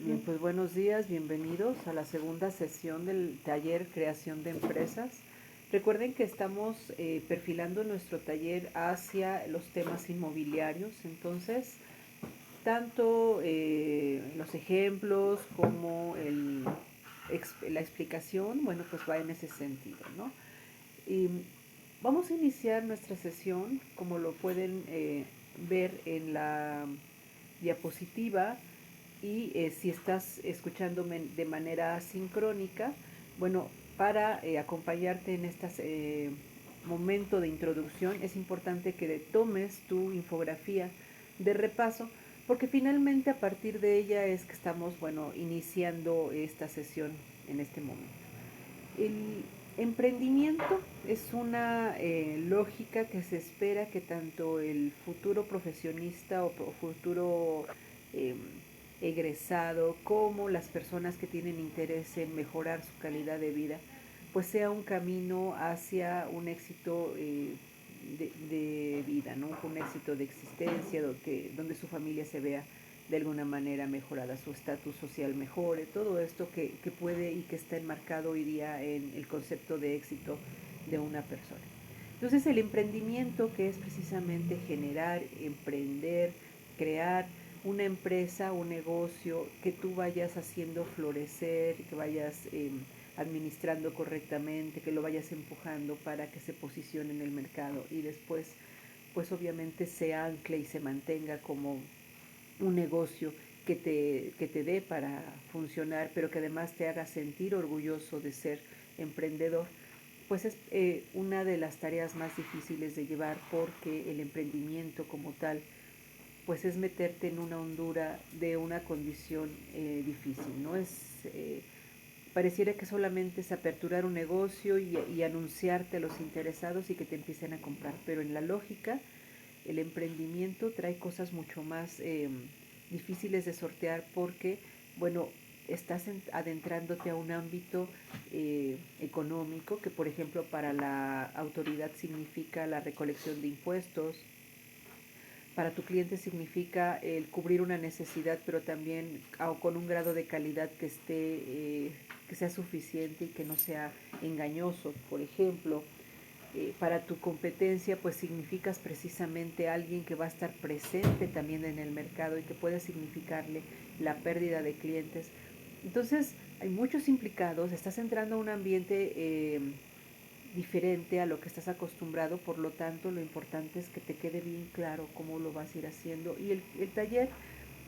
Bien, pues buenos días, bienvenidos a la segunda sesión del taller Creación de Empresas. Recuerden que estamos perfilando nuestro taller hacia los temas inmobiliarios, entonces tanto los ejemplos como la explicación, bueno, pues va en ese sentido, ¿no? Y vamos a iniciar nuestra sesión, como lo pueden ver en la diapositiva, y si estás escuchándome de manera sincrónica, bueno, para acompañarte en este momento de introducción es importante que tomes tu infografía de repaso, porque finalmente a partir de ella es que estamos, bueno, iniciando esta sesión en este momento. El emprendimiento es una lógica que se espera que tanto el futuro profesionista o futuro eh, egresado como las personas que tienen interés en mejorar su calidad de vida, pues sea un camino hacia un éxito de vida, ¿no? Un éxito de existencia, donde su familia se vea de alguna manera mejorada, su estatus social mejore, todo esto que puede y que está enmarcado hoy día en el concepto de éxito de una persona. Entonces el emprendimiento, que es precisamente generar, emprender, crear una empresa, un negocio que tú vayas haciendo florecer, que vayas administrando correctamente, que lo vayas empujando para que se posicione en el mercado y después pues obviamente se ancle y se mantenga como un negocio que te dé para funcionar, pero que además te haga sentir orgulloso de ser emprendedor, pues es una de las tareas más difíciles de llevar, porque el emprendimiento como tal pues es meterte en una hondura de una condición difícil, ¿no? Pareciera que solamente es aperturar un negocio y anunciarte a los interesados y que te empiecen a comprar, pero en la lógica el emprendimiento trae cosas mucho más difíciles de sortear, porque, bueno, estás adentrándote a un ámbito económico que, por ejemplo, para la autoridad significa la recolección de impuestos, para tu cliente significa el cubrir una necesidad, pero también con un grado de calidad que sea suficiente y que no sea engañoso. Por ejemplo, para tu competencia, pues significas precisamente alguien que va a estar presente también en el mercado y que puede significarle la pérdida de clientes. Entonces, hay muchos implicados, estás entrando a un ambiente diferente a lo que estás acostumbrado, por lo tanto lo importante es que te quede bien claro cómo lo vas a ir haciendo. Y el taller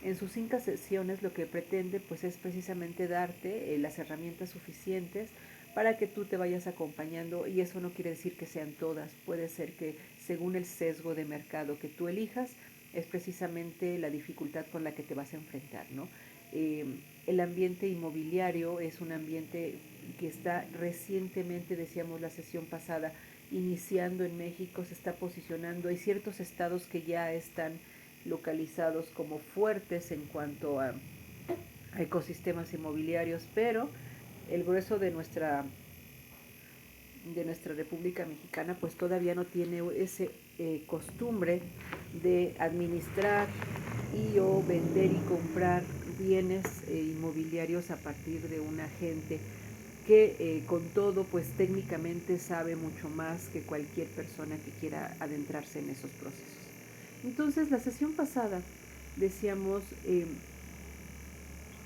en sus 5 sesiones lo que pretende pues es precisamente darte las herramientas suficientes para que tú te vayas acompañando, y eso no quiere decir que sean todas, puede ser que según el sesgo de mercado que tú elijas es precisamente la dificultad con la que te vas a enfrentar, ¿no? Eh, el ambiente inmobiliario es un ambiente que está recientemente, decíamos la sesión pasada, iniciando en México, se está posicionando. Hay ciertos estados que ya están localizados como fuertes en cuanto a ecosistemas inmobiliarios, pero el grueso de nuestra República Mexicana pues todavía no tiene ese costumbre de administrar y o vender y comprar bienes inmobiliarios a partir de un agente que con todo pues técnicamente sabe mucho más que cualquier persona que quiera adentrarse en esos procesos. Entonces la sesión pasada decíamos,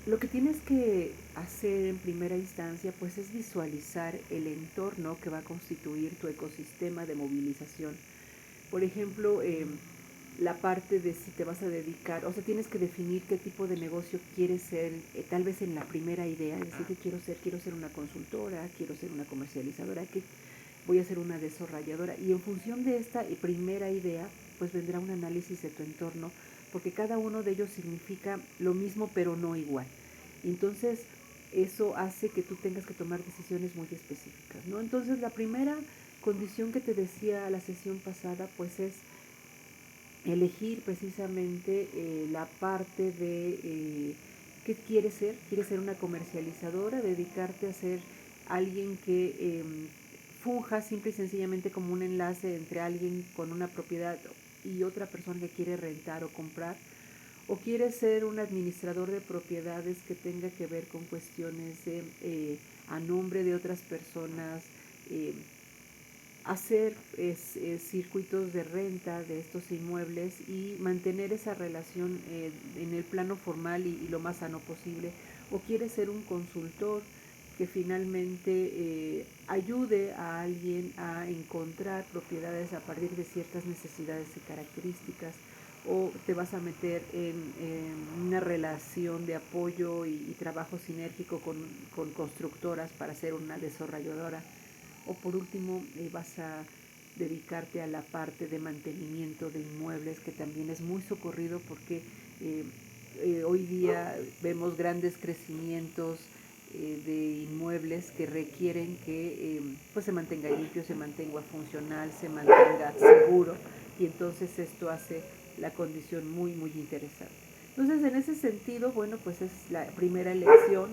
lo que tienes que hacer en primera instancia pues es visualizar el entorno que va a constituir tu ecosistema de movilización. Por ejemplo, la parte de si te vas a dedicar, o sea, tienes que definir qué tipo de negocio quieres ser, tal vez en la primera idea, es decir, quiero ser una consultora, quiero ser una comercializadora, que voy a ser una desarrolladora, y en función de esta primera idea, pues vendrá un análisis de tu entorno, porque cada uno de ellos significa lo mismo pero no igual. Entonces, eso hace que tú tengas que tomar decisiones muy específicas, ¿no? Entonces, la primera condición que te decía la sesión pasada, pues es elegir precisamente la parte de qué quieres ser. ¿Quieres ser una comercializadora? Dedicarte a ser alguien que funja simple y sencillamente como un enlace entre alguien con una propiedad y otra persona que quiere rentar o comprar. o quieres ser un administrador de propiedades que tenga que ver con cuestiones de, a nombre de otras personas, eh, hacer circuitos de renta de estos inmuebles y mantener esa relación en el plano formal y lo más sano posible, o quieres ser un consultor que finalmente ayude a alguien a encontrar propiedades a partir de ciertas necesidades y características, o te vas a meter en una relación de apoyo y trabajo sinérgico con constructoras para ser una desarrolladora, o por último vas a dedicarte a la parte de mantenimiento de inmuebles, que también es muy socorrido porque hoy día vemos grandes crecimientos de inmuebles que requieren que pues se mantenga limpio, se mantenga funcional, se mantenga seguro, y entonces esto hace la condición muy muy interesante. Entonces, en ese sentido, bueno, pues es la primera elección.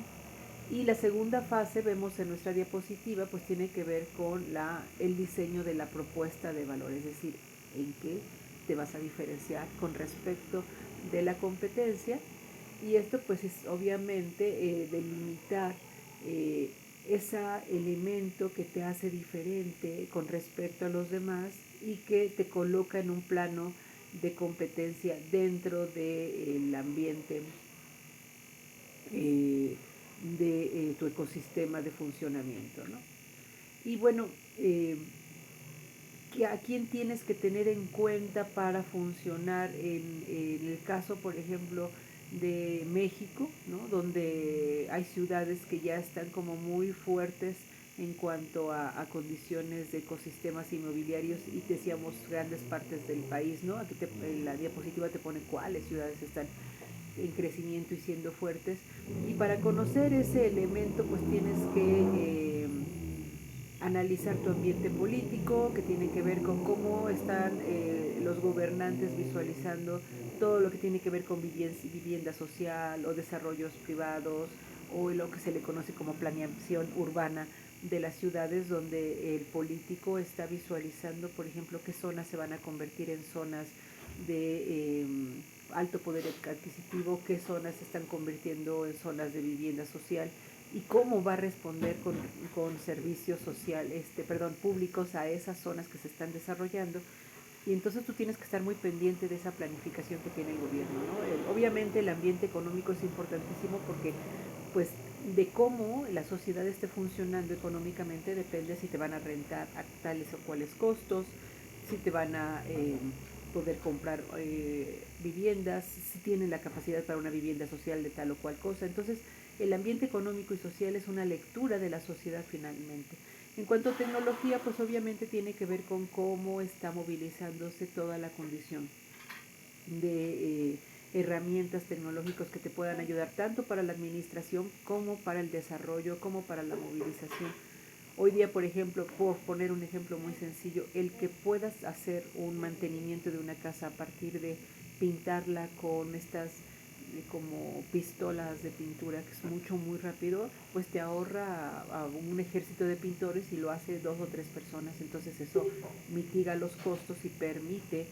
Y la segunda fase, vemos en nuestra diapositiva, pues tiene que ver con el diseño de la propuesta de valor, es decir, en qué te vas a diferenciar con respecto de la competencia. Y esto pues es obviamente delimitar ese elemento que te hace diferente con respecto a los demás y que te coloca en un plano de competencia dentro del ambiente de tu ecosistema de funcionamiento, ¿no? Y bueno, ¿a quién tienes que tener en cuenta para funcionar en el caso, por ejemplo, de México, ¿no? Donde hay ciudades que ya están como muy fuertes en cuanto a condiciones de ecosistemas inmobiliarios, y decíamos grandes partes del país, ¿no? Aquí en la diapositiva te pone cuáles ciudades están en crecimiento y siendo fuertes. Y para conocer ese elemento, pues tienes que analizar tu ambiente político, que tiene que ver con cómo están los gobernantes visualizando todo lo que tiene que ver con vivienda social o desarrollos privados, o lo que se le conoce como planeación urbana de las ciudades, donde el político está visualizando, por ejemplo, qué zonas se van a convertir en zonas de alto poder adquisitivo, qué zonas se están convirtiendo en zonas de vivienda social, y cómo va a responder con servicios públicos a esas zonas que se están desarrollando. Y entonces tú tienes que estar muy pendiente de esa planificación que tiene el gobierno, ¿no? Obviamente el ambiente económico es importantísimo porque pues de cómo la sociedad esté funcionando económicamente depende si te van a rentar a tales o cuales costos, si te van a poder comprar viviendas, si tienen la capacidad para una vivienda social de tal o cual cosa. Entonces, el ambiente económico y social es una lectura de la sociedad finalmente. En cuanto a tecnología, pues obviamente tiene que ver con cómo está movilizándose toda la condición de herramientas tecnológicas que te puedan ayudar tanto para la administración como para el desarrollo, como para la movilización. Hoy día, por ejemplo, por poner un ejemplo muy sencillo, el que puedas hacer un mantenimiento de una casa a partir de pintarla con estas como pistolas de pintura, que es mucho, muy rápido, pues te ahorra a un ejército de pintores y lo hace 2 o 3 personas. Entonces eso mitiga los costos y permite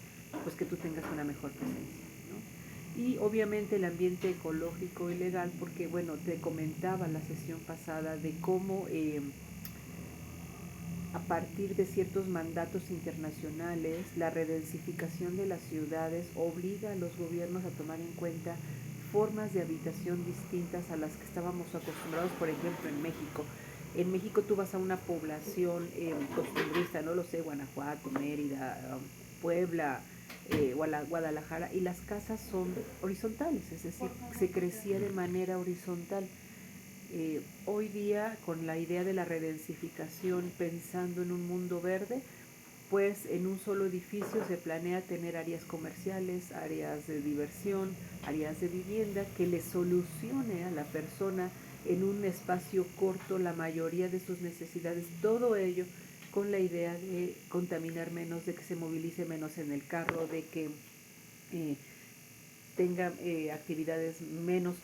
pues que tú tengas una mejor presencia, ¿no? Y obviamente el ambiente ecológico y legal, porque bueno, te comentaba la sesión pasada de cómo a partir de ciertos mandatos internacionales, la redensificación de las ciudades obliga a los gobiernos a tomar en cuenta formas de habitación distintas a las que estábamos acostumbrados, por ejemplo, en México. En México tú vas a una población costumbrista, no lo sé, Guanajuato, Mérida, Puebla, Guadalajara, y las casas son horizontales, es decir, se crecía de manera horizontal. Hoy día, con la idea de la redensificación, pensando en un mundo verde, pues en un solo edificio se planea tener áreas comerciales, áreas de diversión, áreas de vivienda, que le solucione a la persona en un espacio corto la mayoría de sus necesidades, todo ello con la idea de contaminar menos, de que se movilice menos en el carro, de que tenga actividades menos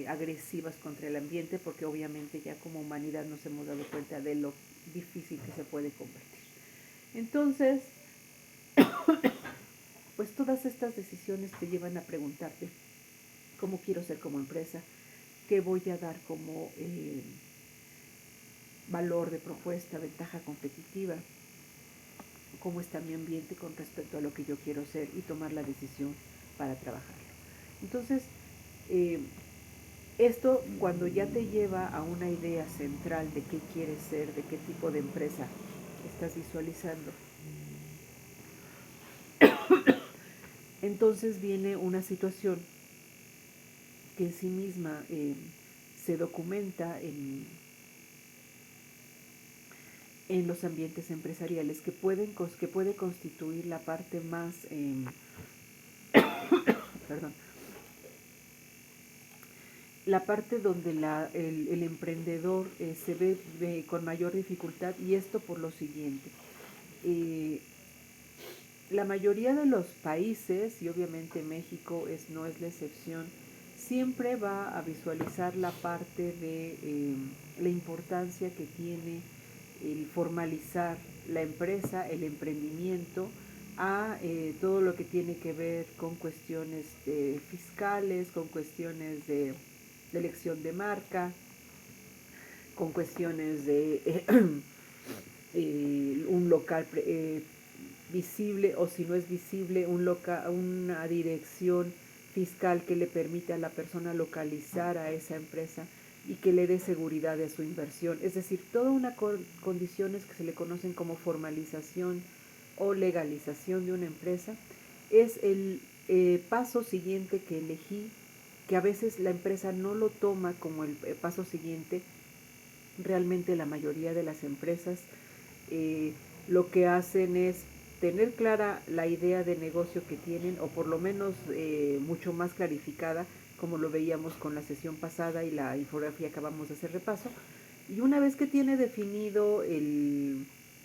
agresivas contra el ambiente, porque obviamente ya como humanidad nos hemos dado cuenta de lo difícil que se puede convertir. Entonces, pues todas estas decisiones te llevan a preguntarte, cómo quiero ser como empresa, qué voy a dar como valor de propuesta, ventaja competitiva, cómo está mi ambiente con respecto a lo que yo quiero ser y tomar la decisión para trabajarlo. Entonces, eh, esto cuando ya te lleva a una idea central de qué quieres ser, de qué tipo de empresa estás visualizando, entonces viene una situación que en sí misma se documenta en los ambientes empresariales que puede constituir la parte más perdón, la parte donde el emprendedor se ve con mayor dificultad, y esto por lo siguiente. Eh, la mayoría de los países, y obviamente México no es la excepción, siempre va a visualizar la parte de la importancia que tiene el formalizar la empresa, el emprendimiento, a todo lo que tiene que ver con cuestiones fiscales, con cuestiones de elección de marca, con cuestiones de un local visible, o si no es visible, una dirección fiscal que le permite a la persona localizar a esa empresa y que le dé seguridad de su inversión. Es decir, toda una condiciones que se le conocen como formalización o legalización de una empresa es el paso siguiente que elegí, que a veces la empresa no lo toma como el paso siguiente. Realmente la mayoría de las empresas lo que hacen es tener clara la idea de negocio que tienen, o por lo menos mucho más clarificada, como lo veíamos con la sesión pasada y la infografía que acabamos de hacer repaso. Y una vez que tiene definido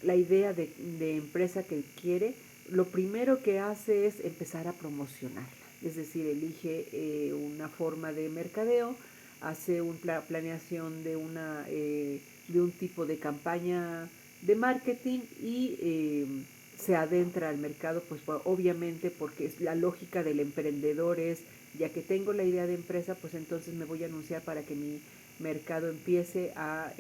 la idea de empresa que quiere, lo primero que hace es empezar a promocionarla. Es decir, elige una forma de mercadeo, hace una planeación de un tipo de campaña de marketing y se adentra al mercado, pues obviamente porque es la lógica del emprendedor es, ya que tengo la idea de empresa, pues entonces me voy a anunciar para que mi mercado empiece a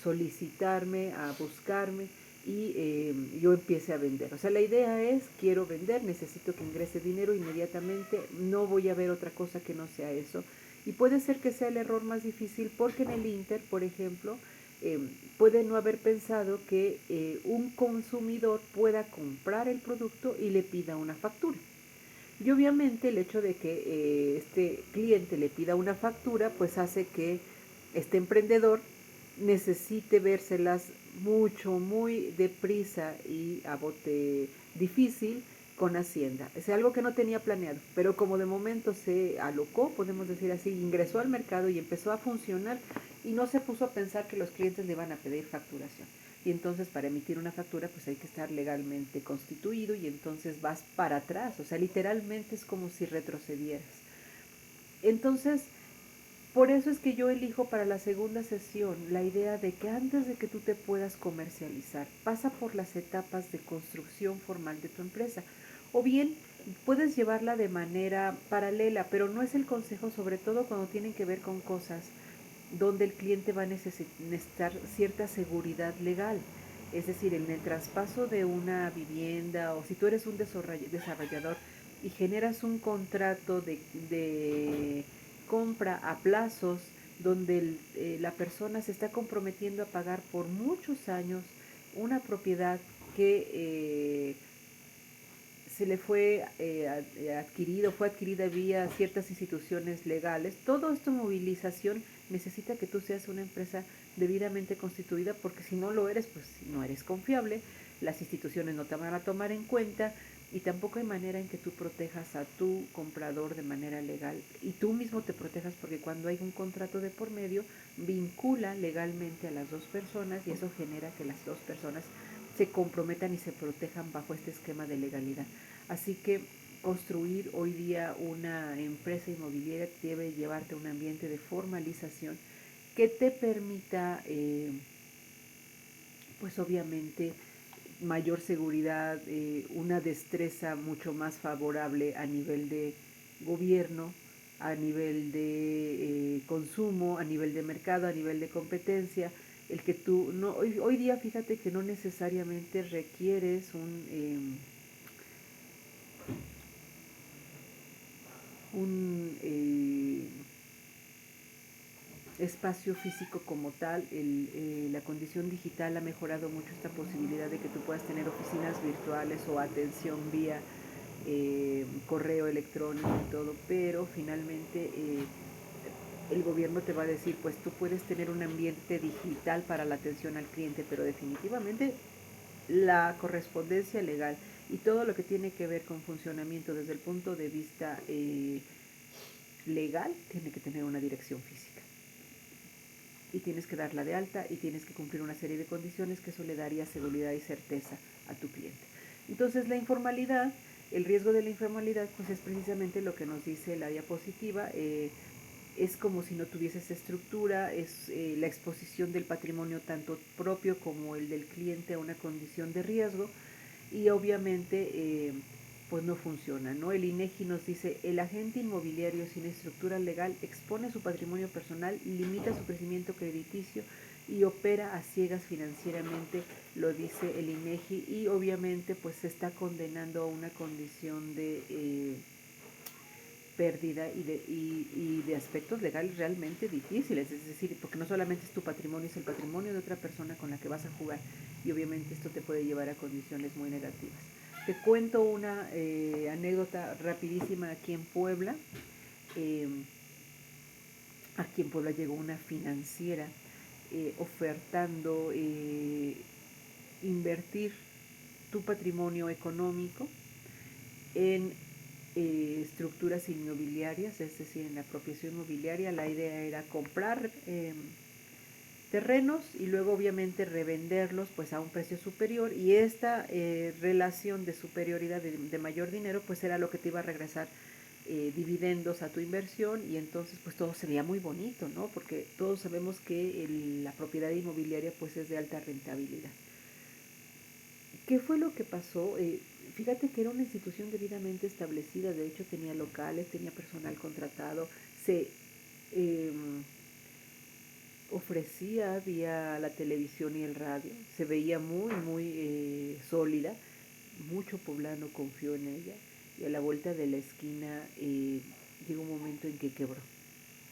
solicitarme, a buscarme y yo empiece a vender. O sea, la idea es, quiero vender, necesito que ingrese dinero inmediatamente, no voy a ver otra cosa que no sea eso. Y puede ser que sea el error más difícil porque en el Inter, por ejemplo, puede no haber pensado que un consumidor pueda comprar el producto y le pida una factura. Y obviamente el hecho de que este cliente le pida una factura, pues hace que este emprendedor necesite vérselas muy deprisa y a bote difícil con Hacienda. Es algo que no tenía planeado, pero como de momento se alocó, podemos decir así, ingresó al mercado y empezó a funcionar, y no se puso a pensar que los clientes le van a pedir facturación. Y entonces para emitir una factura pues hay que estar legalmente constituido, y entonces vas para atrás, o sea, literalmente es como si retrocedieras. Entonces, por eso es que yo elijo para la segunda sesión la idea de que antes de que tú te puedas comercializar, pasa por las etapas de construcción formal de tu empresa. O bien puedes llevarla de manera paralela, pero no es el consejo, sobre todo cuando tienen que ver con cosas donde el cliente va a necesitar cierta seguridad legal. Es decir, en el traspaso de una vivienda, o si tú eres un desarrollador y generas un contrato de compra a plazos donde la persona se está comprometiendo a pagar por muchos años una propiedad que se le fue fue adquirida vía ciertas instituciones legales. Todo esto, movilización, necesita que tú seas una empresa debidamente constituida, porque si no lo eres, pues no eres confiable, las instituciones no te van a tomar en cuenta, y tampoco hay manera en que tú protejas a tu comprador de manera legal, y tú mismo te protejas, porque cuando hay un contrato de por medio, vincula legalmente a las dos personas, y eso genera que las dos personas se comprometan y se protejan bajo este esquema de legalidad. Así que construir hoy día una empresa inmobiliaria debe llevarte a un ambiente de formalización que te permita, pues obviamente, mayor seguridad, una destreza mucho más favorable a nivel de gobierno, a nivel de consumo, a nivel de mercado, a nivel de competencia, el que tú, no, hoy día fíjate que no necesariamente requieres un espacio físico como tal. La condición digital ha mejorado mucho esta posibilidad de que tú puedas tener oficinas virtuales o atención vía correo electrónico y todo, pero finalmente el gobierno te va a decir, pues tú puedes tener un ambiente digital para la atención al cliente, pero definitivamente la correspondencia legal y todo lo que tiene que ver con funcionamiento desde el punto de vista legal tiene que tener una dirección física. Y tienes que darla de alta y tienes que cumplir una serie de condiciones que eso le daría seguridad y certeza a tu cliente. Entonces la informalidad, el riesgo de la informalidad, pues es precisamente lo que nos dice la diapositiva. Es como si no tuvieses estructura, es la exposición del patrimonio tanto propio como el del cliente a una condición de riesgo y obviamente pues no funciona, ¿no? El INEGI nos dice, el agente inmobiliario sin estructura legal expone su patrimonio personal, limita su crecimiento crediticio y opera a ciegas financieramente, lo dice el INEGI, y obviamente pues se está condenando a una condición de pérdida y de aspectos legales realmente difíciles, es decir, porque no solamente es tu patrimonio, es el patrimonio de otra persona con la que vas a jugar y obviamente esto te puede llevar a condiciones muy negativas. Te cuento una anécdota rapidísima aquí en Puebla. Eh, Aquí en Puebla llegó una financiera ofertando invertir tu patrimonio económico en estructuras inmobiliarias, es decir, en la apropiación inmobiliaria. La idea era comprar terrenos y luego obviamente revenderlos pues a un precio superior, y esta relación de superioridad de mayor dinero pues era lo que te iba a regresar dividendos a tu inversión, y entonces pues todo sería muy bonito, ¿no? Porque todos sabemos que la propiedad inmobiliaria pues es de alta rentabilidad. ¿Qué fue lo que pasó? Fíjate que era una institución debidamente establecida, de hecho tenía locales, tenía personal contratado, se eh, ofrecía vía la televisión y el radio, se veía muy sólida, mucho poblano confió en ella, y a la vuelta de la esquina llegó un momento en que quebró.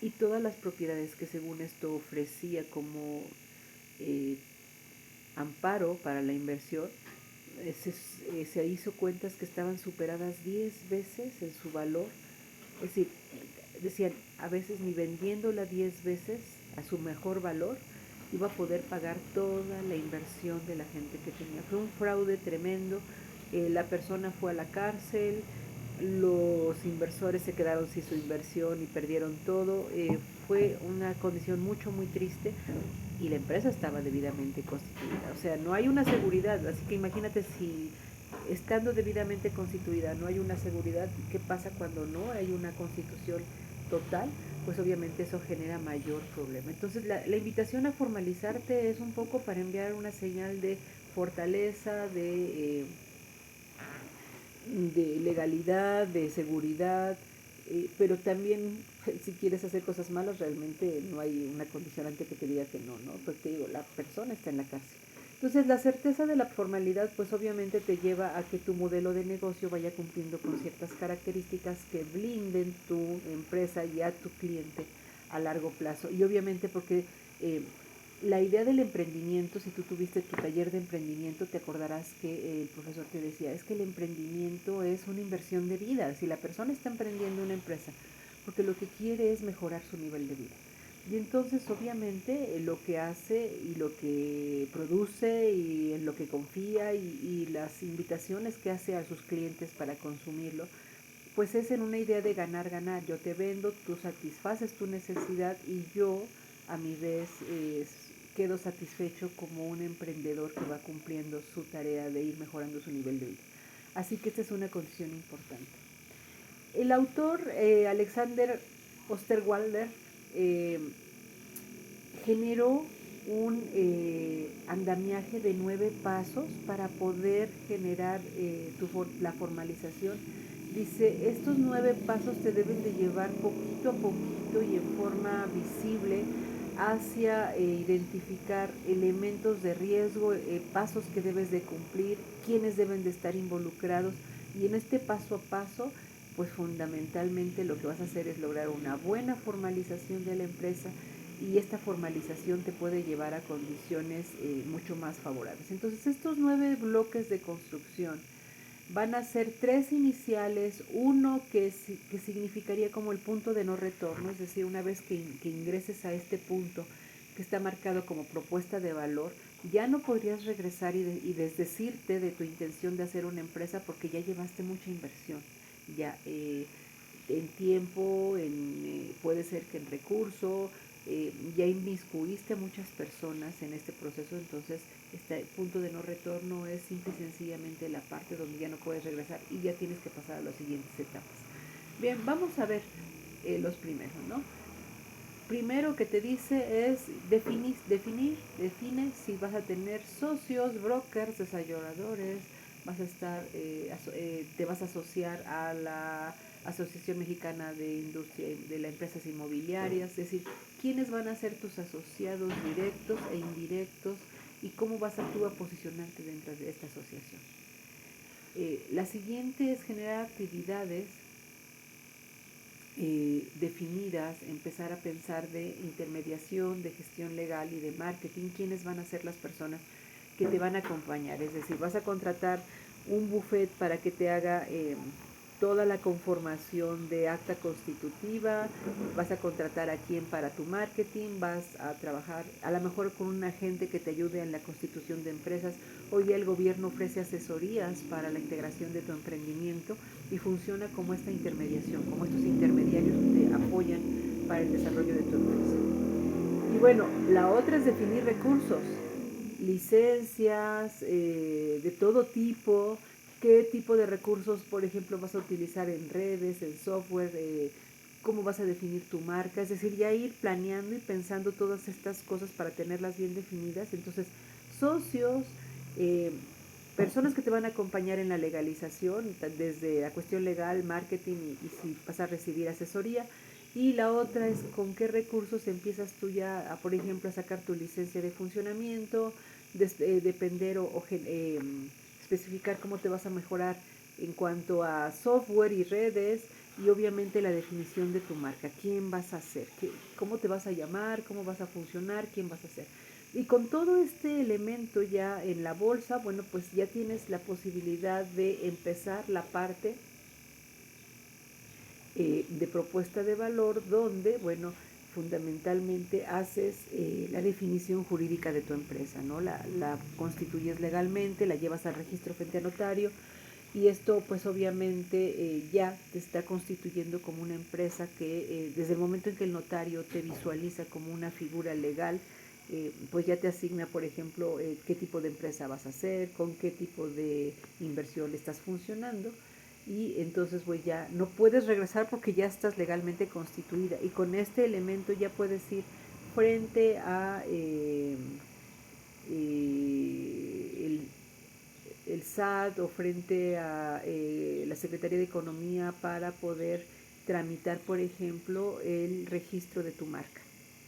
Y todas las propiedades que según esto ofrecía como eh, amparo para la inversión, se hizo cuentas que estaban superadas 10 veces en su valor. Es decir, decían, a veces ni vendiéndola 10 veces a su mejor valor iba a poder pagar toda la inversión de la gente que tenía. Fue un fraude tremendo. La persona fue a la cárcel, los inversores se quedaron sin su inversión y perdieron todo. Fue una condición muy triste, y la empresa estaba debidamente constituida. O sea, no hay una seguridad, así que imagínate si estando debidamente constituida no hay una seguridad, ¿qué pasa cuando no hay una constitución total? Pues obviamente eso genera mayor problema. Entonces la invitación a formalizarte es un poco para enviar una señal de fortaleza, de legalidad, de seguridad, pero también si quieres hacer cosas malas realmente no hay una condicionante que te diga que no, ¿no? Pues te digo, la persona está en la cárcel. Entonces la certeza de la formalidad pues obviamente te lleva a que tu modelo de negocio vaya cumpliendo con ciertas características que blinden tu empresa y a tu cliente a largo plazo. Y obviamente porque la idea del emprendimiento, si tú tuviste tu taller de emprendimiento, te acordarás que el profesor te decía, es que el emprendimiento es una inversión de vida. Si la persona está emprendiendo una empresa, porque lo que quiere es mejorar su nivel de vida. Y entonces obviamente lo que hace y lo que produce y en lo que confía y las invitaciones que hace a sus clientes para consumirlo, pues es en una idea de ganar, ganar. Yo te vendo, tú satisfaces tu necesidad y yo a mi vez quedo satisfecho como un emprendedor que va cumpliendo su tarea de ir mejorando su nivel de vida. Así que esta es una condición importante. El autor Alexander Osterwalder eh, generó un andamiaje de 9 pasos para poder generar la formalización Dice, estos 9 pasos te deben de llevar poquito a poquito y en forma visible hacia identificar elementos de riesgo, pasos que debes de cumplir, quiénes deben de estar involucrados, y en este paso a paso, pues fundamentalmente lo que vas a hacer es lograr una buena formalización de la empresa, y esta formalización te puede llevar a condiciones mucho más favorables. Entonces, estos 9 bloques de construcción van a ser 3 iniciales, uno que significaría como el punto de no retorno, es decir, una vez que ingreses a este punto que está marcado como propuesta de valor, ya no podrías regresar y desdecirte de tu intención de hacer una empresa, porque ya llevaste mucha inversión, ya en tiempo, puede ser que en recurso, ya inmiscuiste a muchas personas en este proceso. Entonces este punto de no retorno es simple y sencillamente la parte donde ya no puedes regresar y ya tienes que pasar a las siguientes etapas. Bien, vamos a ver los primeros, ¿no? Primero que te dice es define si vas a tener socios, brokers, desarrolladores, vas a estar, te vas a asociar a la Asociación Mexicana de Industria de las Empresas Inmobiliarias, es decir, quiénes van a ser tus asociados directos e indirectos y cómo vas a tú a posicionarte dentro de esta asociación. La siguiente es generar actividades definidas, empezar a pensar de intermediación, de gestión legal y de marketing, quiénes van a ser las personas que te van a acompañar. Es decir, vas a contratar un buffet para que te haga toda la conformación de acta constitutiva, vas a contratar a quien para tu marketing, vas a trabajar a lo mejor con un agente que te ayude en la constitución de empresas. Hoy día el gobierno ofrece asesorías para la integración de tu emprendimiento y funciona como esta intermediación, como estos intermediarios que te apoyan para el desarrollo de tu empresa. Y bueno, la otra es definir recursos, licencias de todo tipo, qué tipo de recursos, por ejemplo, vas a utilizar en redes, en software, cómo vas a definir tu marca, es decir, ya ir planeando y pensando todas estas cosas para tenerlas bien definidas. Entonces, socios, eh, personas que te van a acompañar en la legalización, desde la cuestión legal, marketing y si vas a recibir asesoría. Y la otra es con qué recursos empiezas tú ya, por ejemplo, a sacar tu licencia de funcionamiento, depender especificar cómo te vas a mejorar en cuanto a software y redes, y obviamente la definición de tu marca, quién vas a ser, cómo te vas a llamar, cómo vas a funcionar, quién vas a ser. Y con todo este elemento ya en la bolsa, bueno, pues ya tienes la posibilidad de empezar la parte de propuesta de valor, donde, bueno, fundamentalmente haces la definición jurídica de tu empresa, ¿no? La constituyes legalmente, la llevas al registro frente a notario, y esto pues obviamente ya te está constituyendo como una empresa que desde el momento en que el notario te visualiza como una figura legal, pues ya te asigna, por ejemplo, qué tipo de empresa vas a hacer, con qué tipo de inversión estás funcionando, y entonces pues ya no puedes regresar porque ya estás legalmente constituida, y con este elemento ya puedes ir frente a el SAT o frente a la Secretaría de Economía para poder tramitar, por ejemplo, el registro de tu marca.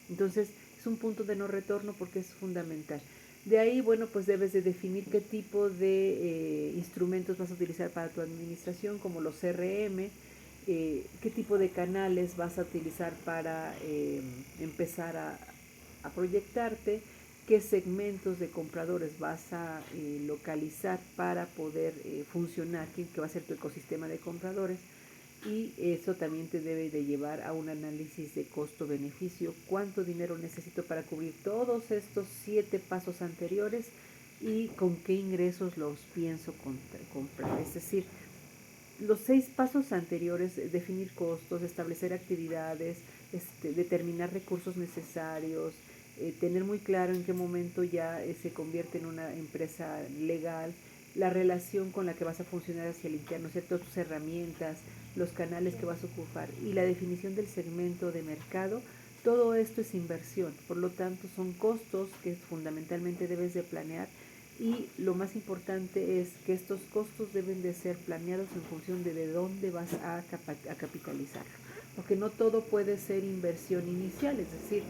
Entonces, es un punto de no retorno porque es fundamental. De ahí, bueno, pues debes de definir qué tipo de instrumentos vas a utilizar para tu administración, como los CRM, qué tipo de canales vas a utilizar para empezar a proyectarte, qué segmentos de compradores vas a localizar para poder funcionar, que va a ser tu ecosistema de compradores. Y eso también te debe de llevar a un análisis de costo-beneficio, cuánto dinero necesito para cubrir todos estos 7 pasos anteriores y con qué ingresos los pienso comprar. Es decir, los 6 pasos anteriores, definir costos, establecer actividades, determinar recursos necesarios, tener muy claro en qué momento ya se convierte en una empresa legal, la relación con la que vas a funcionar hacia el interno, o sea, todas tus herramientas, los canales que vas a ocupar y la definición del segmento de mercado. Todo esto es inversión, por lo tanto son costos que fundamentalmente debes de planear Y lo más importante es que estos costos deben de ser planeados en función de dónde vas a capitalizarlo, porque no todo puede ser inversión inicial, es decir,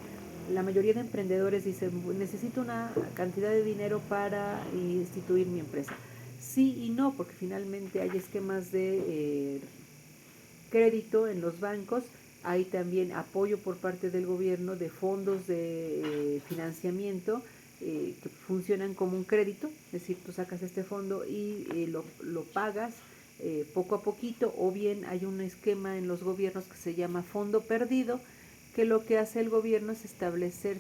la mayoría de emprendedores dicen, necesito una cantidad de dinero para instituir mi empresa. Sí y no, porque finalmente hay esquemas de crédito en los bancos, hay también apoyo por parte del gobierno de fondos de financiamiento que funcionan como un crédito, es decir, tú sacas este fondo y lo pagas poco a poquito, o bien hay un esquema en los gobiernos que se llama fondo perdido, que lo que hace el gobierno es establecer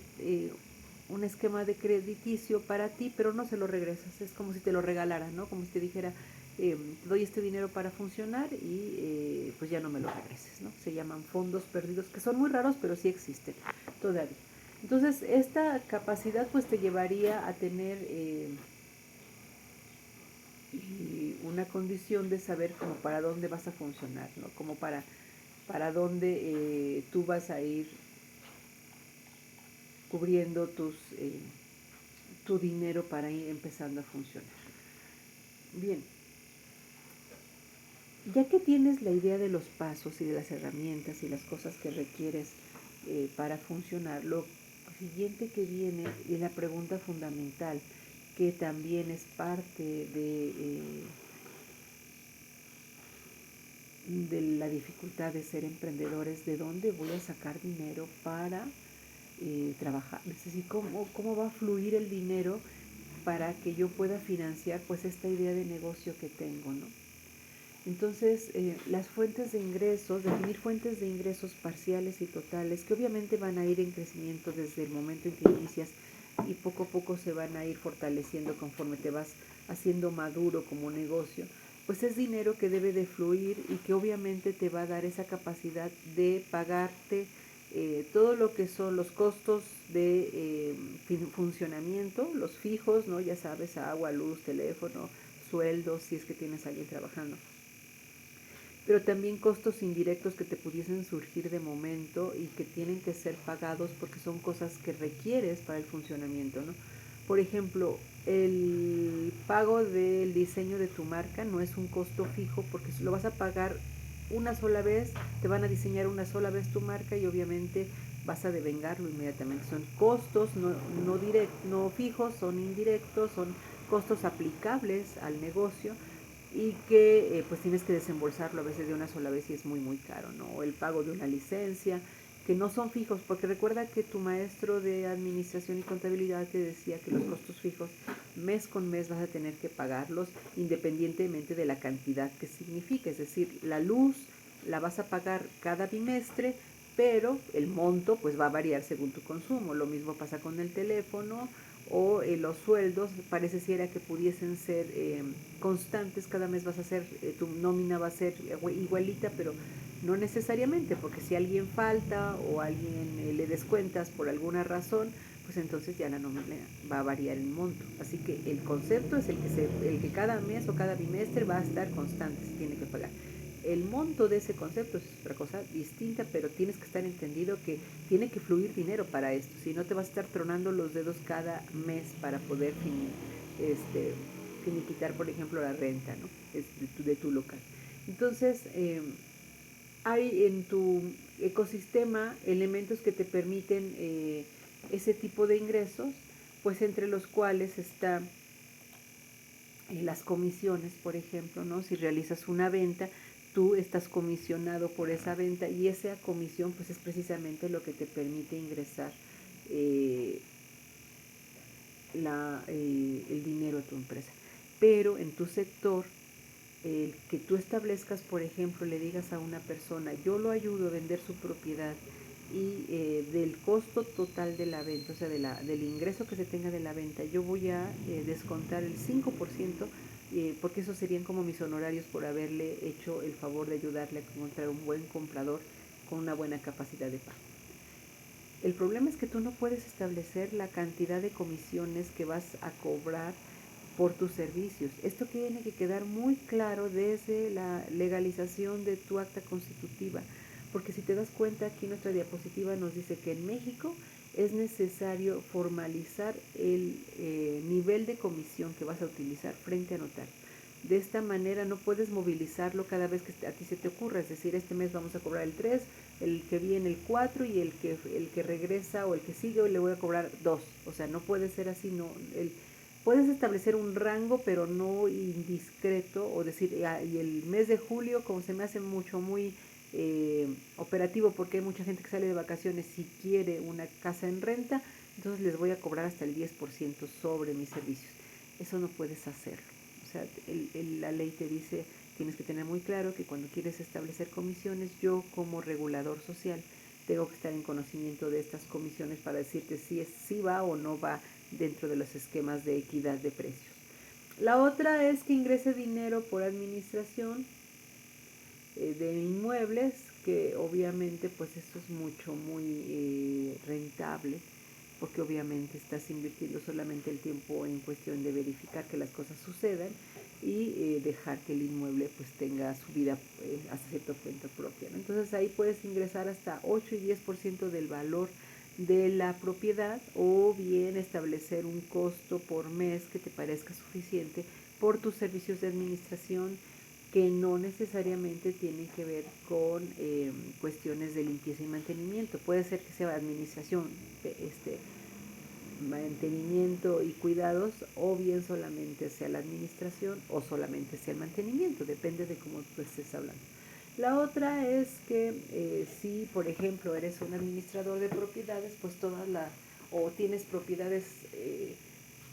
un esquema de crediticio para ti, pero no se lo regresas, es como si te lo regalara, ¿no? Como si te dijera, doy este dinero para funcionar y pues ya no me lo regreses, ¿no? Se llaman fondos perdidos, que son muy raros, pero sí existen todavía. Entonces, esta capacidad pues te llevaría a tener una condición de saber como para dónde vas a funcionar, ¿no? Como para dónde tú vas a ir cubriendo tu dinero para ir empezando a funcionar. Bien, ya que tienes la idea de los pasos y de las herramientas y las cosas que requieres para funcionar, lo siguiente que viene es la pregunta fundamental, que también es parte de la dificultad de ser emprendedores: ¿de dónde voy a sacar dinero para trabajar? Es decir, ¿cómo va a fluir el dinero para que yo pueda financiar pues esta idea de negocio que tengo, ¿no? Entonces, las fuentes de ingresos, definir fuentes de ingresos parciales y totales, que obviamente van a ir en crecimiento desde el momento en que inicias y poco a poco se van a ir fortaleciendo conforme te vas haciendo maduro como negocio, pues es dinero que debe de fluir y que obviamente te va a dar esa capacidad de pagarte todo lo que son los costos de funcionamiento, los fijos, ¿no? Ya sabes, agua, luz, teléfono, sueldos, si es que tienes a alguien trabajando, pero también costos indirectos que te pudiesen surgir de momento y que tienen que ser pagados porque son cosas que requieres para el funcionamiento, ¿no? Por ejemplo, el pago del diseño de tu marca no es un costo fijo, porque lo vas a pagar una sola vez, te van a diseñar una sola vez tu marca y obviamente vas a devengarlo inmediatamente. Son costos no fijos, son indirectos, son costos aplicables al negocio y que pues tienes que desembolsarlo a veces de una sola vez y es muy caro, ¿no? O el pago de una licencia, que no son fijos, porque recuerda que tu maestro de administración y contabilidad te decía que los costos fijos mes con mes vas a tener que pagarlos independientemente de la cantidad que signifique, es decir, la luz la vas a pagar cada bimestre, pero el monto pues va a variar según tu consumo. Lo mismo pasa con el teléfono o los sueldos, pareciera que pudiesen ser constantes, cada mes vas a hacer, tu nómina va a ser igualita, pero no necesariamente, porque si alguien falta o alguien le descuentas por alguna razón, pues entonces ya la nómina va a variar en monto. Así que el concepto es el que cada mes o cada bimestre va a estar constante, se tiene que pagar. El monto de ese concepto es otra cosa distinta, pero tienes que estar entendido que tiene que fluir dinero para esto, si no te vas a estar tronando los dedos cada mes para poder finiquitar, por ejemplo, la renta, ¿no? De tu local. Entonces, hay en tu ecosistema elementos que te permiten ese tipo de ingresos, pues entre los cuales está las comisiones, por ejemplo, ¿no? Si realizas una venta, tú estás comisionado por esa venta y esa comisión pues es precisamente lo que te permite ingresar eh, el dinero a tu empresa. Pero en tu sector, el que tú establezcas, por ejemplo, le digas a una persona, yo lo ayudo a vender su propiedad y del costo total de la venta, o sea, del ingreso que se tenga de la venta, yo voy a descontar el 5%, porque esos serían como mis honorarios por haberle hecho el favor de ayudarle a encontrar un buen comprador con una buena capacidad de pago. El problema es que tú no puedes establecer la cantidad de comisiones que vas a cobrar por tus servicios. Esto tiene que quedar muy claro desde la legalización de tu acta constitutiva, porque si te das cuenta, aquí nuestra diapositiva nos dice que en México es necesario formalizar el nivel de comisión que vas a utilizar frente a notario. De esta manera no puedes movilizarlo cada vez que a ti se te ocurra, es decir, este mes vamos a cobrar el 3, el que viene el 4 y el que regresa o el que sigue le voy a cobrar 2. O sea, no puede ser así, no. Puedes establecer un rango, pero no indiscreto, o decir, y el mes de julio, como se me hace muy operativo, porque hay mucha gente que sale de vacaciones y quiere una casa en renta, entonces les voy a cobrar hasta el 10% sobre mis servicios. Eso no puedes hacerlo. O sea, la ley te dice, tienes que tener muy claro que cuando quieres establecer comisiones, yo como regulador social tengo que estar en conocimiento de estas comisiones para decirte si va o no va dentro de los esquemas de equidad de precios. La otra es que ingrese dinero por administración de inmuebles, que obviamente pues esto es muy rentable, porque obviamente estás invirtiendo solamente el tiempo en cuestión de verificar que las cosas sucedan y dejar que el inmueble pues tenga su vida hasta cierto punto propia, ¿no? Entonces ahí puedes ingresar hasta 8 y 10% del valor de la propiedad, o bien establecer un costo por mes que te parezca suficiente por tus servicios de administración, que no necesariamente tienen que ver con cuestiones de limpieza y mantenimiento. Puede ser que sea administración, mantenimiento y cuidados, o bien solamente sea la administración o solamente sea el mantenimiento, depende de cómo tú estés hablando. La otra es que si, por ejemplo, eres un administrador de propiedades, pues o tienes propiedades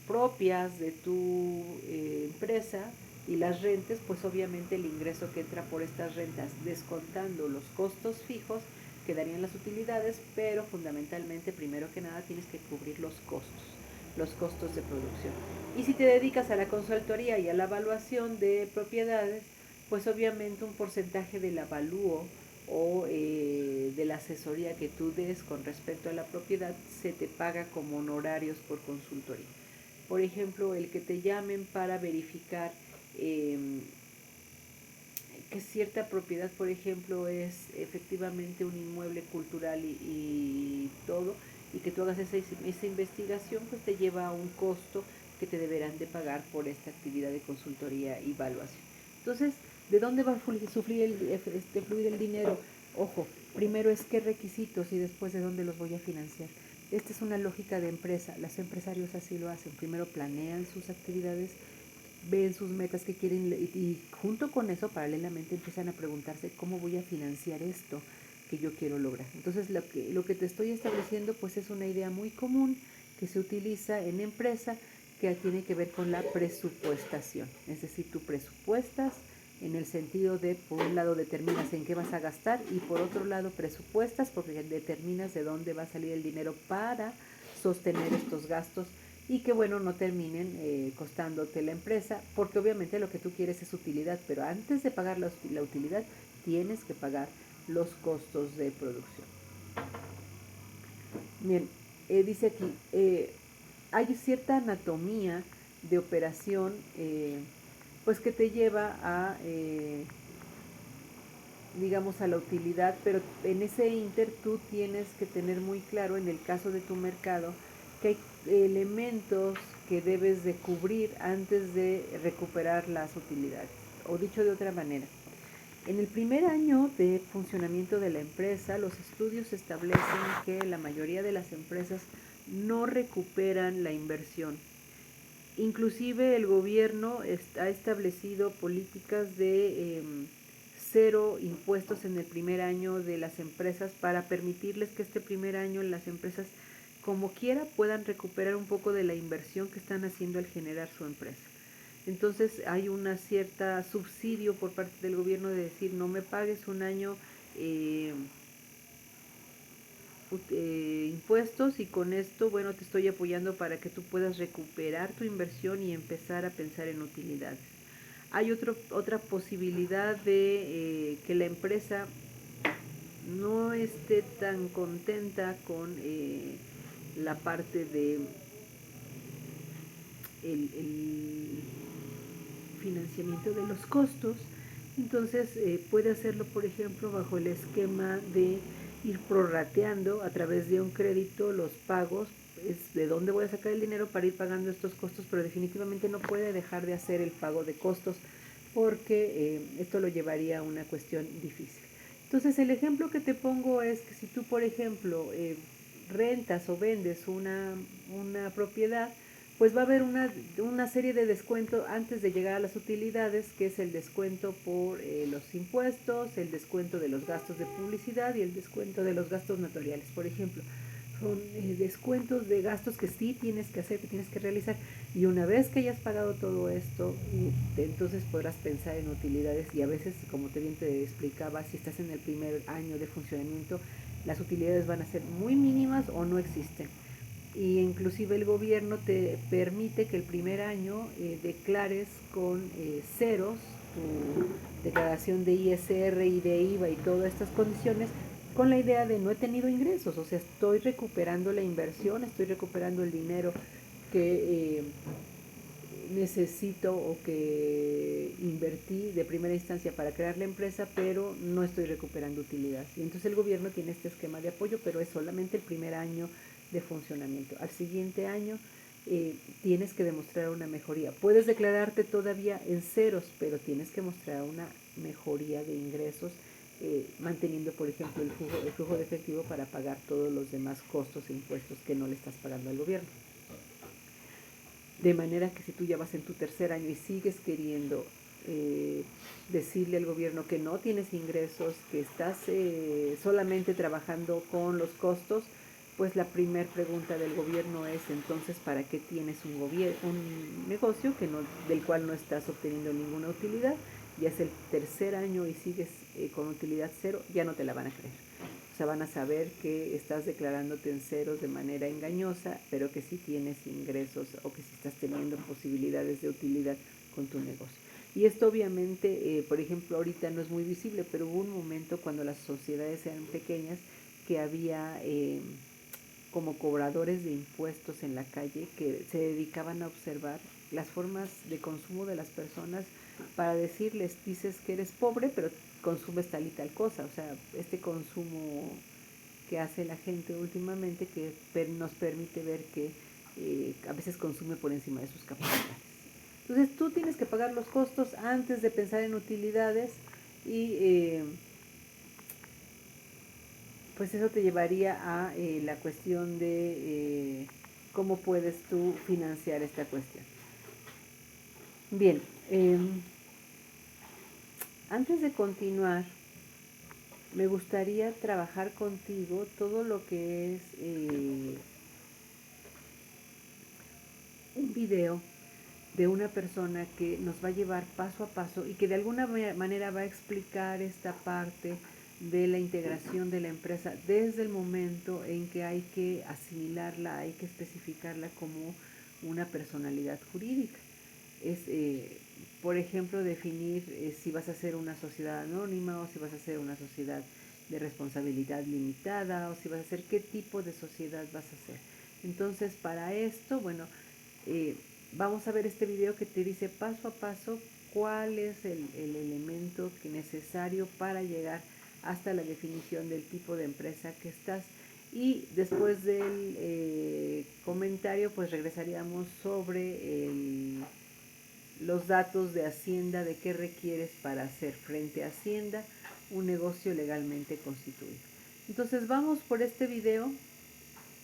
propias de tu empresa y las rentes, pues obviamente el ingreso que entra por estas rentas, descontando los costos fijos, quedarían las utilidades, pero fundamentalmente, primero que nada, tienes que cubrir los costos de producción. Y si te dedicas a la consultoría y a la evaluación de propiedades, pues obviamente un porcentaje del avalúo o de la asesoría que tú des con respecto a la propiedad se te paga como honorarios por consultoría. Por ejemplo, el que te llamen para verificar eh, que cierta propiedad, por ejemplo, es efectivamente un inmueble cultural y todo, y que tú hagas esa investigación, pues te lleva a un costo que te deberán de pagar por esta actividad de consultoría y evaluación. Entonces, ¿de dónde va a fluir el dinero? Ojo, primero es qué requisitos y después de dónde los voy a financiar. Esta es una lógica de empresa, los empresarios así lo hacen, primero planean sus actividades, ven sus metas que quieren y junto con eso paralelamente empiezan a preguntarse cómo voy a financiar esto que yo quiero lograr. Entonces lo que te estoy estableciendo pues es una idea muy común que se utiliza en empresa, que tiene que ver con la presupuestación. Es decir, tú presupuestas en el sentido de, por un lado, determinas en qué vas a gastar y por otro lado presupuestas porque determinas de dónde va a salir el dinero para sostener estos gastos y que, bueno, no terminen costándote la empresa, porque obviamente lo que tú quieres es utilidad, pero antes de pagar la utilidad tienes que pagar los costos de producción. Bien, dice aquí, hay cierta anatomía de operación pues que te lleva a digamos a la utilidad, pero en ese inter tú tienes que tener muy claro en el caso de tu mercado que hay elementos que debes de cubrir antes de recuperar las utilidades. O dicho de otra manera, en el primer año de funcionamiento de la empresa, los estudios establecen que la mayoría de las empresas no recuperan la inversión. Inclusive el gobierno ha establecido políticas de cero impuestos en el primer año de las empresas para permitirles que este primer año las empresas como quiera puedan recuperar un poco de la inversión que están haciendo al generar su empresa. Entonces hay una cierta subsidio por parte del gobierno de decir no me pagues un año impuestos y con esto, bueno, te estoy apoyando para que tú puedas recuperar tu inversión y empezar a pensar en utilidades. Hay otra posibilidad de que la empresa no esté tan contenta con la parte de el financiamiento de los costos. Entonces puede hacerlo, por ejemplo, bajo el esquema de ir prorrateando a través de un crédito los pagos, es de dónde voy a sacar el dinero para ir pagando estos costos, pero definitivamente no puede dejar de hacer el pago de costos porque esto lo llevaría a una cuestión difícil. Entonces el ejemplo que te pongo es que si tú, por ejemplo, rentas o vendes una propiedad, pues va a haber una serie de descuentos antes de llegar a las utilidades, que es el descuento por los impuestos, el descuento de los gastos de publicidad y el descuento de los gastos notariales, por ejemplo. Son descuentos de gastos que sí tienes que hacer, que tienes que realizar. Y una vez que hayas pagado todo esto, entonces podrás pensar en utilidades. Y a veces, como bien te explicaba, si estás en el primer año de funcionamiento, las utilidades van a ser muy mínimas o no existen. Y inclusive el gobierno te permite que el primer año declares con ceros tu declaración de ISR y de IVA y todas estas condiciones, con la idea de no he tenido ingresos, o sea, estoy recuperando la inversión, estoy recuperando el dinero que necesito o que invertí de primera instancia para crear la empresa, pero no estoy recuperando utilidad. Y entonces el gobierno tiene este esquema de apoyo, pero es solamente el primer año de funcionamiento. Al siguiente año tienes que demostrar una mejoría. Puedes declararte todavía en ceros, pero tienes que mostrar una mejoría de ingresos, manteniendo, por ejemplo, el flujo de efectivo para pagar todos los demás costos e impuestos que no le estás pagando al gobierno. De manera que si tú ya vas en tu tercer año y sigues queriendo decirle al gobierno que no tienes ingresos, que estás solamente trabajando con los costos, pues la primera pregunta del gobierno es entonces ¿para qué tienes un negocio que no, del cual no estás obteniendo ninguna utilidad? Ya es el tercer año y sigues con utilidad cero, ya no te la van a creer. O sea, van a saber que estás declarándote en ceros de manera engañosa, pero que sí tienes ingresos o que sí estás teniendo posibilidades de utilidad con tu negocio. Y esto obviamente, por ejemplo, ahorita no es muy visible, pero hubo un momento cuando las sociedades eran pequeñas que había como cobradores de impuestos en la calle que se dedicaban a observar las formas de consumo de las personas para decirles, dices que eres pobre, pero consumes tal y tal cosa. O sea, este consumo que hace la gente últimamente que nos permite ver que a veces consume por encima de sus capacidades. Entonces tú tienes que pagar los costos antes de pensar en utilidades y pues eso te llevaría a la cuestión de cómo puedes tú financiar esta cuestión. Bien, antes de continuar, me gustaría trabajar contigo todo lo que es un video de una persona que nos va a llevar paso a paso y que de alguna manera va a explicar esta parte de la integración de la empresa desde el momento en que hay que asimilarla, hay que especificarla como una personalidad jurídica. Es, por ejemplo, definir si vas a ser una sociedad anónima o si vas a ser una sociedad de responsabilidad limitada o si vas a ser qué tipo de sociedad vas a ser. Entonces, para esto, bueno, vamos a ver este video que te dice paso a paso cuál es el elemento que necesario para llegar hasta la definición del tipo de empresa que estás. Y después del comentario, pues regresaríamos sobre los datos de Hacienda, de qué requieres para hacer frente a Hacienda un negocio legalmente constituido. Entonces vamos por este video.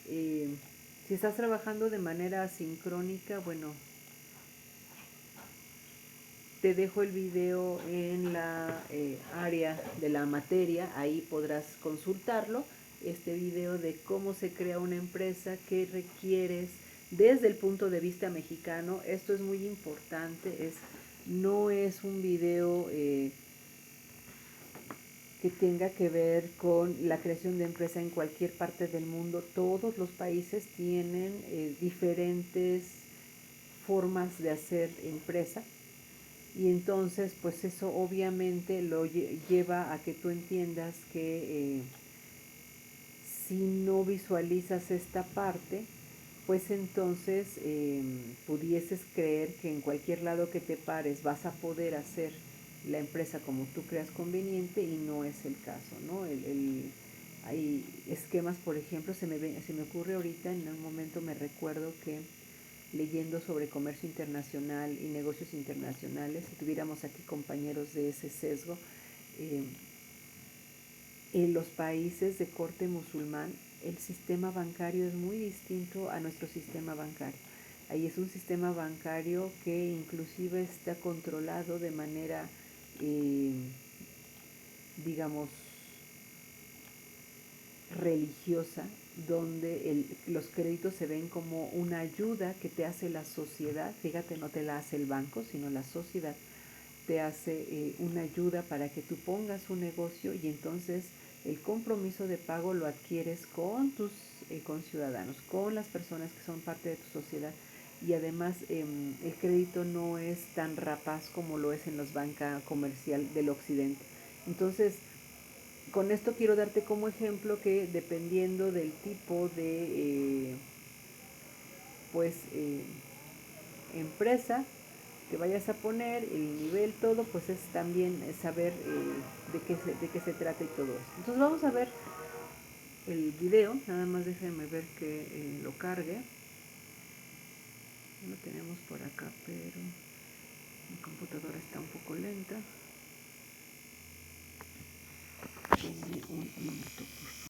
Si estás trabajando de manera asincrónica, bueno, te dejo el video en la área de la materia, ahí podrás consultarlo, este video de cómo se crea una empresa, qué requieres desde el punto de vista mexicano. Esto es muy importante, no es un video que tenga que ver con la creación de empresa en cualquier parte del mundo. Todos los países tienen diferentes formas de hacer empresa y entonces pues eso obviamente lo lleva a que tú entiendas que si no visualizas esta parte, pues entonces pudieses creer que en cualquier lado que te pares vas a poder hacer la empresa como tú creas conveniente y no es el caso, ¿no? Hay esquemas, por ejemplo, se me ocurre ahorita, en un momento me recuerdo que leyendo sobre comercio internacional y negocios internacionales, si tuviéramos aquí compañeros de ese sesgo, eh, en los países de corte musulmán, el sistema bancario es muy distinto a nuestro sistema bancario. Ahí es un sistema bancario que inclusive está controlado de manera, eh, digamos, religiosa, donde los créditos se ven como una ayuda que te hace la sociedad. Fíjate, no te la hace el banco, sino la sociedad te hace una ayuda para que tú pongas un negocio, y entonces el compromiso de pago lo adquieres con tus conciudadanos, con las personas que son parte de tu sociedad. Y además el crédito no es tan rapaz como lo es en los bancos comercial del occidente. Entonces, con esto quiero darte como ejemplo que dependiendo del tipo de pues empresa que vayas a poner, el nivel, todo, pues es también saber de qué se trata y todo eso. Entonces vamos a ver el video, nada más déjenme ver que lo cargue. Lo tenemos por acá, pero mi computadora está un poco lenta. Denme un minuto, por favor.